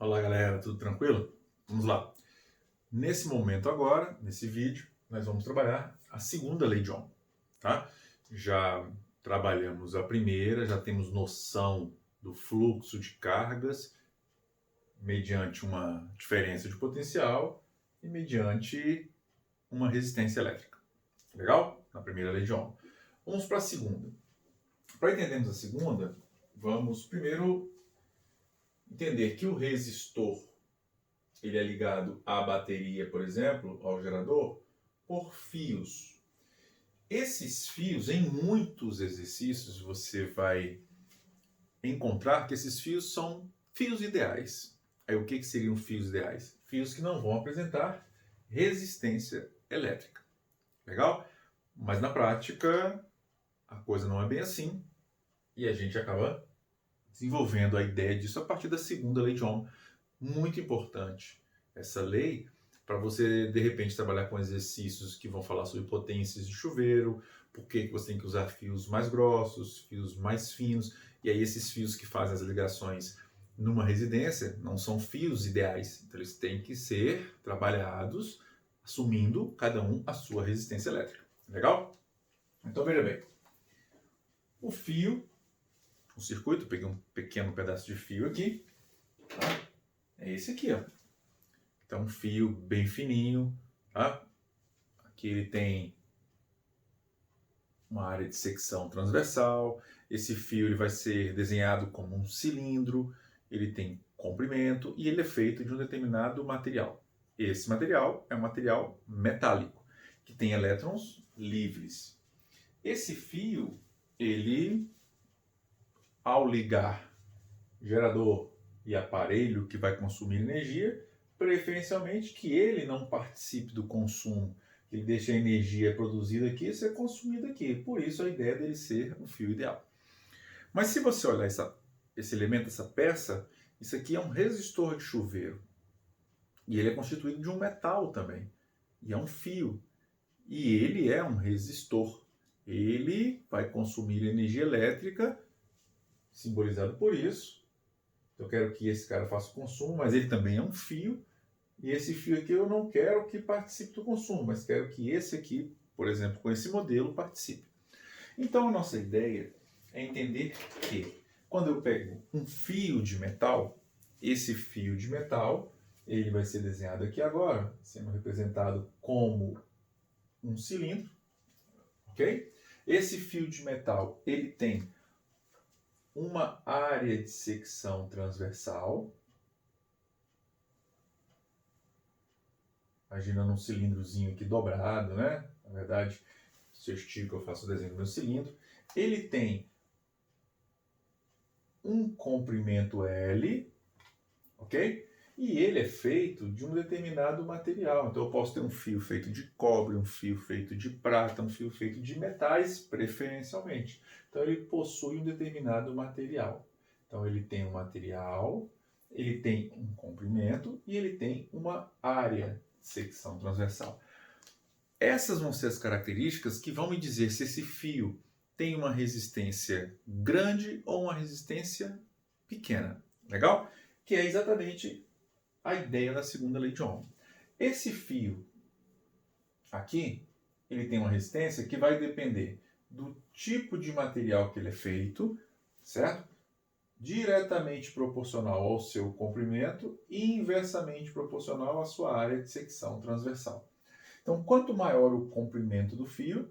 Olá galera, tudo tranquilo? Vamos lá. Nesse momento agora, nesse vídeo, nós vamos trabalhar a segunda lei de Ohm, tá? Já trabalhamos a primeira, já temos noção do fluxo de cargas mediante uma diferença de potencial e mediante uma resistência elétrica. Legal? Na primeira lei de Ohm. Vamos para a segunda. Para entendermos a segunda, vamos primeiro entender que o resistor ele é ligado à bateria, por exemplo, ao gerador, por fios. Esses fios, em muitos exercícios, você vai encontrar que esses fios são fios ideais. Aí o que seriam fios ideais? Fios que não vão apresentar resistência elétrica. Legal? Mas na prática, a coisa não é bem assim e a gente acaba desenvolvendo a ideia disso a partir da segunda lei de Ohm. Muito importante essa lei para você, de repente, trabalhar com exercícios que vão falar sobre potências de chuveiro, por que você tem que usar fios mais grossos, fios mais finos, e aí esses fios que fazem as ligações numa residência não são fios ideais, então eles têm que ser trabalhados assumindo cada um a sua resistência elétrica. Legal? Então veja bem, o fio, o circuito, eu peguei um pequeno pedaço de fio aqui, tá? É esse aqui, ó. Então, um fio bem fininho, tá? Aqui ele tem uma área de secção transversal. Esse fio ele vai ser desenhado como um cilindro, ele tem comprimento e ele é feito de um determinado material. Esse material é um material metálico, que tem elétrons livres. Esse fio, ele, ao ligar gerador e aparelho que vai consumir energia, preferencialmente que ele não participe do consumo, que ele deixe a energia produzida aqui e ser consumida aqui. Por isso a ideia dele ser um fio ideal. Mas se você olhar esse elemento, essa peça, isso aqui é um resistor de chuveiro. E ele é constituído de um metal também. E é um fio. E ele é um resistor. Ele vai consumir energia elétrica, simbolizado por isso. Eu quero que esse cara faça o consumo, mas ele também é um fio. E esse fio aqui eu não quero que participe do consumo, mas quero que esse aqui, por exemplo, com esse modelo, participe. Então a nossa ideia é entender que quando eu pego um fio de metal, esse fio de metal, ele vai ser desenhado aqui agora, sendo representado como um cilindro, ok? Esse fio de metal, ele tem uma área de secção transversal. Imagina num cilindrozinho aqui dobrado, né? Na verdade, se eu estico, eu faço o desenho do meu cilindro. Ele tem um comprimento L, ok? E ele é feito de um determinado material. Então eu posso ter um fio feito de cobre, um fio feito de prata, um fio feito de metais, preferencialmente. Então ele possui um determinado material. Então ele tem um material, ele tem um comprimento e ele tem uma área de secção transversal. Essas vão ser as características que vão me dizer se esse fio tem uma resistência grande ou uma resistência pequena. Legal? Que é exatamente a ideia da segunda lei de Ohm. Esse fio aqui, ele tem uma resistência que vai depender do tipo de material que ele é feito, certo? Diretamente proporcional ao seu comprimento e inversamente proporcional à sua área de secção transversal. Então, quanto maior o comprimento do fio,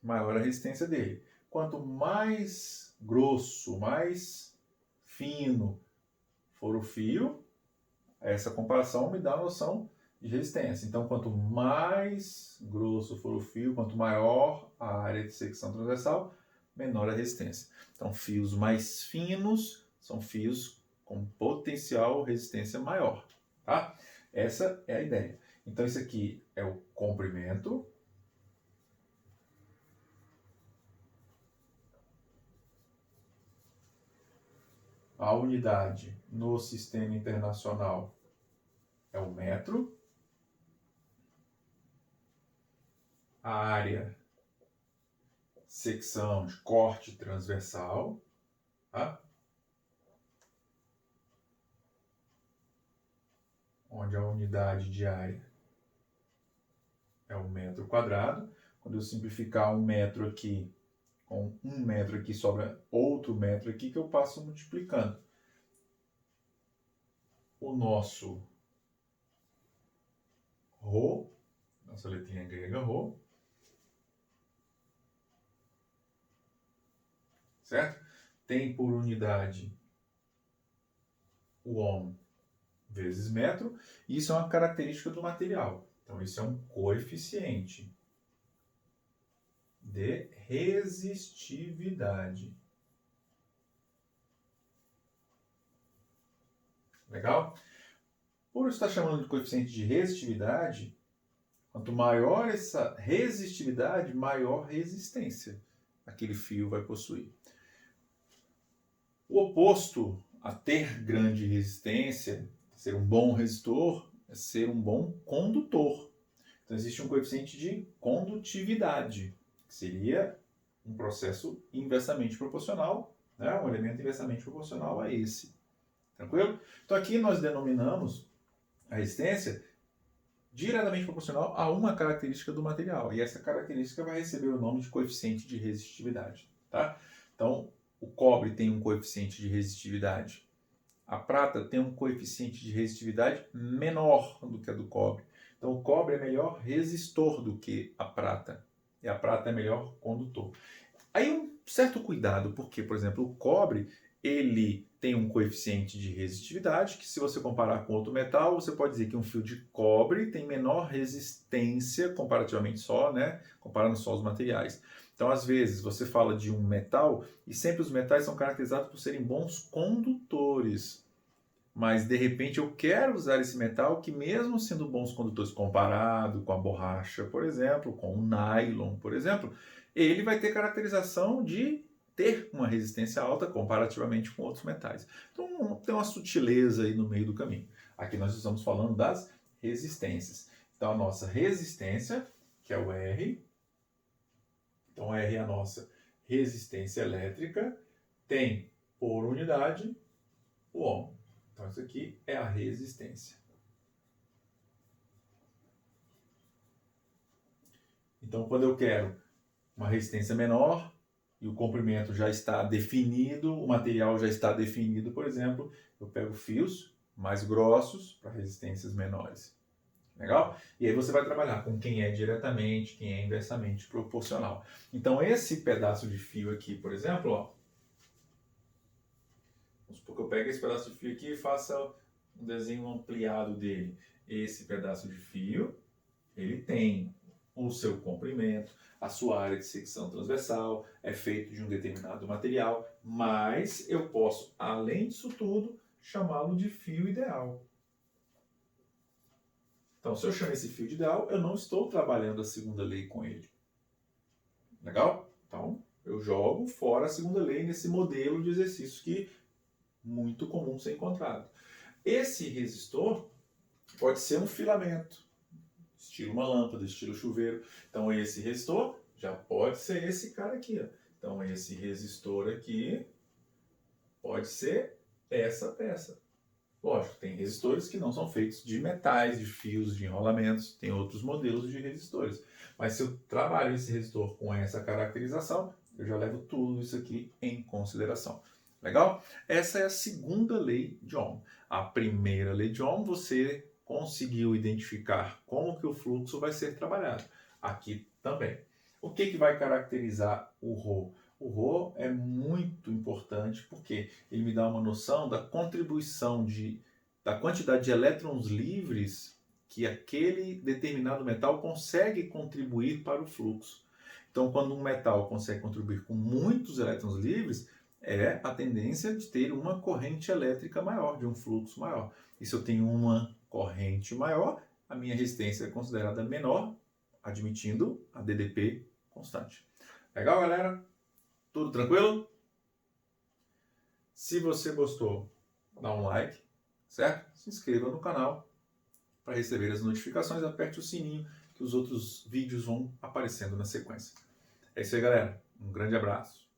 maior a resistência dele. Quanto mais grosso, mais fino for o fio, essa comparação me dá a noção de resistência. Então, quanto mais grosso for o fio, quanto maior a área de secção transversal, menor a resistência. Então, fios mais finos são fios com potencial resistência maior. Tá? Essa é a ideia. Então, isso aqui é o comprimento. A unidade no sistema internacional é o metro. A área, secção de corte transversal. Tá? onde a unidade de área é o metro quadrado. Quando eu simplificar 1 metro aqui, com 1 metro aqui, sobra outro metro aqui que eu passo multiplicando. O nosso ρ, nossa letrinha grega ρ, certo? Tem por unidade o ohm vezes metro, e isso é uma característica do material. Então, isso é um coeficiente de resistividade. Legal? Por estar chamando de coeficiente de resistividade, quanto maior essa resistividade, maior resistência aquele fio vai possuir. O oposto a ter grande resistência, ser um bom resistor, é ser um bom condutor. Então, existe um coeficiente de condutividade, que seria um processo inversamente proporcional, né? Um elemento inversamente proporcional a esse. Tranquilo? Então, aqui nós denominamos a resistência diretamente proporcional a uma característica do material. E essa característica vai receber o nome de coeficiente de resistividade. Tá? Então, o cobre tem um coeficiente de resistividade. A prata tem um coeficiente de resistividade menor do que a do cobre. Então, o cobre é melhor resistor do que a prata. E a prata é melhor condutor. Aí um certo cuidado, porque, por exemplo, o cobre ele tem um coeficiente de resistividade, que se você comparar com outro metal, você pode dizer que um fio de cobre tem menor resistência comparativamente só, né? Comparando só os materiais. Então, às vezes, você fala de um metal e sempre os metais são caracterizados por serem bons condutores. Mas, de repente, eu quero usar esse metal que, mesmo sendo bons condutores comparado com a borracha, por exemplo, com o nylon, por exemplo, ele vai ter caracterização de ter uma resistência alta comparativamente com outros metais. Então, tem uma sutileza aí no meio do caminho. Aqui nós estamos falando das resistências. Então, a nossa resistência, que é o R, então R é a nossa resistência elétrica, tem por unidade o ohm. Então, isso aqui é a resistência. Então, quando eu quero uma resistência menor e o comprimento já está definido, o material já está definido, por exemplo, eu pego fios mais grossos para resistências menores. Legal? E aí você vai trabalhar com quem é diretamente, quem é inversamente proporcional. Então, esse pedaço de fio aqui, por exemplo, ó, vamos supor que eu pegue esse pedaço de fio aqui e faça um desenho ampliado dele. Esse pedaço de fio, ele tem o seu comprimento, a sua área de secção transversal, é feito de um determinado material, mas eu posso, além disso tudo, chamá-lo de fio ideal. Então, se eu chamo esse fio de ideal, eu não estou trabalhando a segunda lei com ele. Legal? Então, eu jogo fora a segunda lei nesse modelo de exercício que é muito comum ser encontrado. Esse resistor pode ser um filamento, estilo uma lâmpada, estilo chuveiro. Então, esse resistor já pode ser esse cara aqui. Ó. Então, esse resistor aqui pode ser essa peça. Lógico, tem resistores que não são feitos de metais, de fios, de enrolamentos. Tem outros modelos de resistores. Mas se eu trabalho esse resistor com essa caracterização, eu já levo tudo isso aqui em consideração. Legal? Essa é a segunda lei de Ohm. A primeira lei de Ohm, você conseguiu identificar como que o fluxo vai ser trabalhado. Aqui também. O que vai caracterizar o ρ? O ρ é muito importante porque ele me dá uma noção da contribuição da quantidade de elétrons livres que aquele determinado metal consegue contribuir para o fluxo. Então, quando um metal consegue contribuir com muitos elétrons livres, é a tendência de ter uma corrente elétrica maior, de um fluxo maior. E se eu tenho uma corrente maior, a minha resistência é considerada menor, admitindo a DDP constante. Legal, galera? Tudo tranquilo? Se você gostou, dá um like, certo? Se inscreva no canal para receber as notificações, aperte o sininho que os outros vídeos vão aparecendo na sequência. É isso aí, galera. Um grande abraço.